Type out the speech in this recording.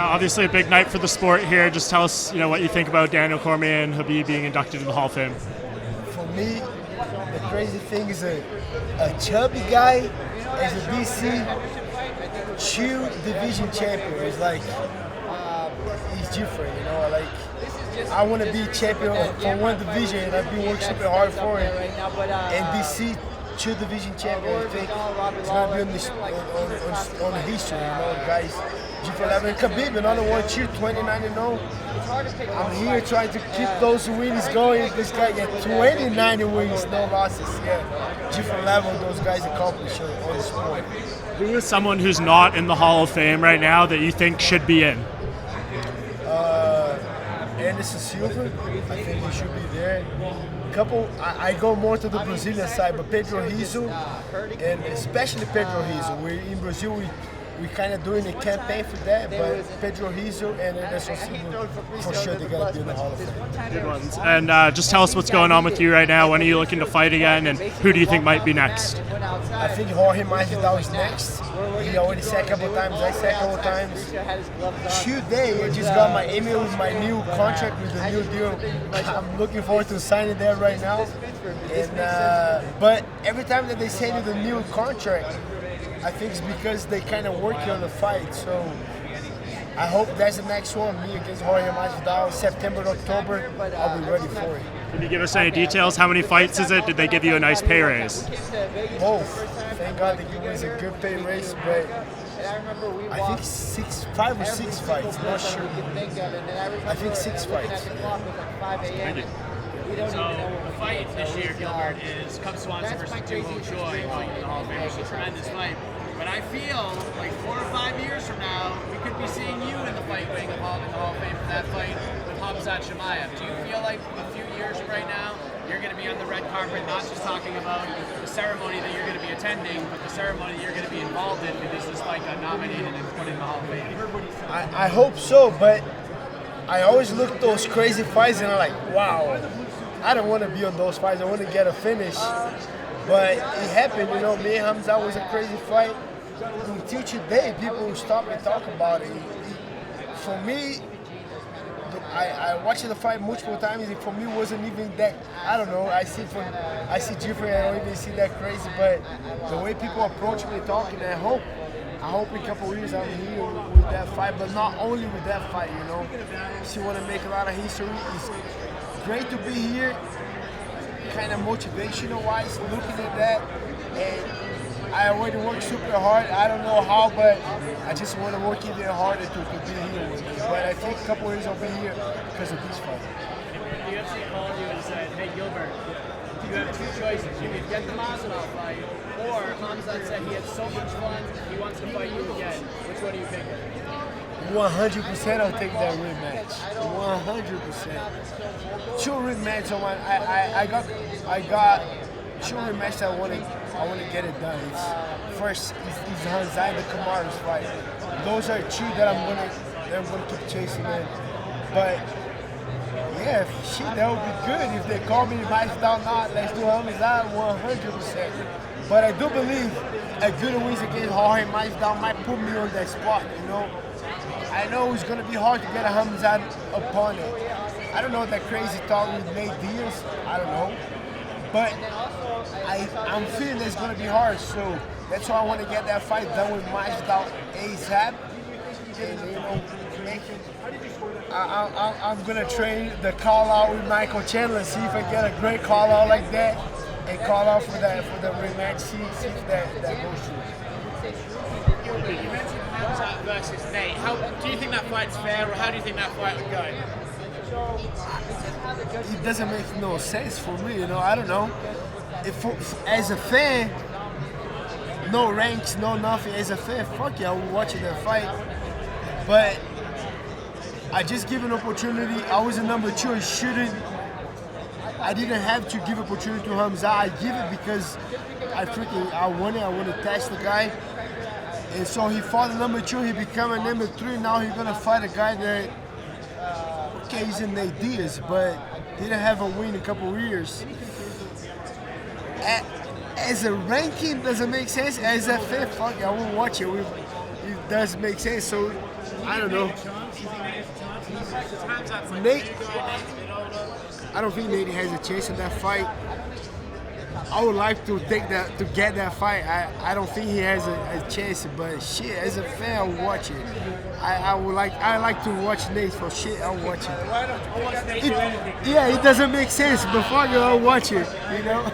Obviously a big night for the sport here. Just tell us, what you think about Daniel Cormier and Khabib being inducted to the Hall of Fame. For me, the crazy thing is a chubby guy as a DC two division champion. It's like he's different, like I want to be champion for one division, and I've been working super hard for it. And DC two division champion, I think it's gonna be on the history, guys. Different level. And Khabib, another one, 29-0. I'm here trying to keep those wins going. This guy got 29 wins, no losses. Yeah, different level those guys accomplish on the sport. Who is someone who's not in the Hall of Fame right now that you think should be in? Anderson Silva, I think he should be there. I go more to the Brazilian side, but Pedro Rizzo, and especially Pedro Rizzo. We're in Brazil. We kind of doing a campaign for that, but Pedro Rizzo and Anderson Silva, for sure, they got to be in the Hall of Fame. Good ones. And just tell us what's going on with you right now. When are you looking to fight again, and who do you think might be next? I think Jorge Masvidal is next. He already said a couple times. I said a couple times. Today, I just got my email with my new contract with the new deal. I'm looking forward to signing that right now. And but every time that they send you the new contract, I think it's because they kind of working on the fight. So I hope that's the next one. Me against Jorge Masvidal, September, October. I'll be ready for it. Can you give us any details? How many fights is it? Did they give you a nice pay raise? Both. Thank God they gave us a good pay raise, but I think 5 or 6 fights. Not sure. I think 6 fights. Thank you. So the fight this year, Gilbert, is Cub Swanson versus Doo Ho Choi fighting in the Hall of Fame. It's a tremendous fight. But I feel like 4 or 5 years from now, we could be seeing you in the fight wing in the Hall of Fame for that fight with Khamzat Chimaev. Do you feel like a few years from right now, you're going to be on the red carpet, not just talking about the ceremony that you're going to be attending, but the ceremony that you're going to be involved in because this fight got nominated and put in the Hall of Fame? I hope so, but I always look at those crazy fights and I'm like, wow. I don't want to be on those fights. I want to get a finish. But it happened, me and Khamzat was a crazy fight. Until today, people stop and talk about it. For me, I watched the fight multiple times, and for me, it wasn't even that, I don't know, I see different, I don't even see that crazy, but the way people approach me talking, I hope in a couple of years I'm here with that fight, but not only with that fight, She want to make a lot of history. It's great to be here, kind of motivational-wise, looking at that, and I already worked super hard. I don't know how, but I just want to work even harder to be here with you. But I think a couple of years I'll be here because of this fight. The UFC called you and said, hey Gilbert, you have 2 choices. You can get the Masvidal fight, or Khamzat said he had so much fun, he wants to fight you again. Which one are you picking? 100% I'll take that rematch. 100%. 2 rematches on I got 2 rematches I want to get it done. First is Khamzat and the Kamaru's fight. Those are 2 that I'm gonna keep chasing in. But yeah, that would be good if they call me Masvidal. Not let's do Khamzat 100%. But I do believe a good win against Jorge Masvidal might put me on that spot. I know it's gonna be hard to get a Khamzat opponent. I don't know that crazy talk with Nate Diaz. I don't know. But I'm feeling that it's going to be hard, so that's why I want to get that fight done with Masvidal ASAP. And, I'm going to train the call-out with Michael Chandler, see if I get a great call-out like that, and call out for the rematch, see if that goes through. You mentioned Khamzat versus Nate. How do you think that fight's fair, or how do you think that fight would go? It doesn't make no sense for me, I don't know. As a fan, no ranks, no nothing. As a fan, fuck yeah, I will watch that fight. But I just give an opportunity. I was a number 2. I didn't have to give opportunity to Khamzat. I give it because I want it. I want to test the guy. And so he fought a number 2. He became a number 3. Now he's gonna fight a guy that. Okay, he's in Nate Diaz, but didn't have a win in a couple of years. As a ranking, doesn't make sense. As a fan, fuck, I won't watch it. It does make sense. So I don't know. Nate, I don't think Nate has a chance in that fight. I would like to get that fight. I don't think he has a chance, but shit, as a fan, I'll watch it. I like to watch Nate for shit. I'll watch it. Yeah, it doesn't make sense, but fuck it, I'll watch it. You know.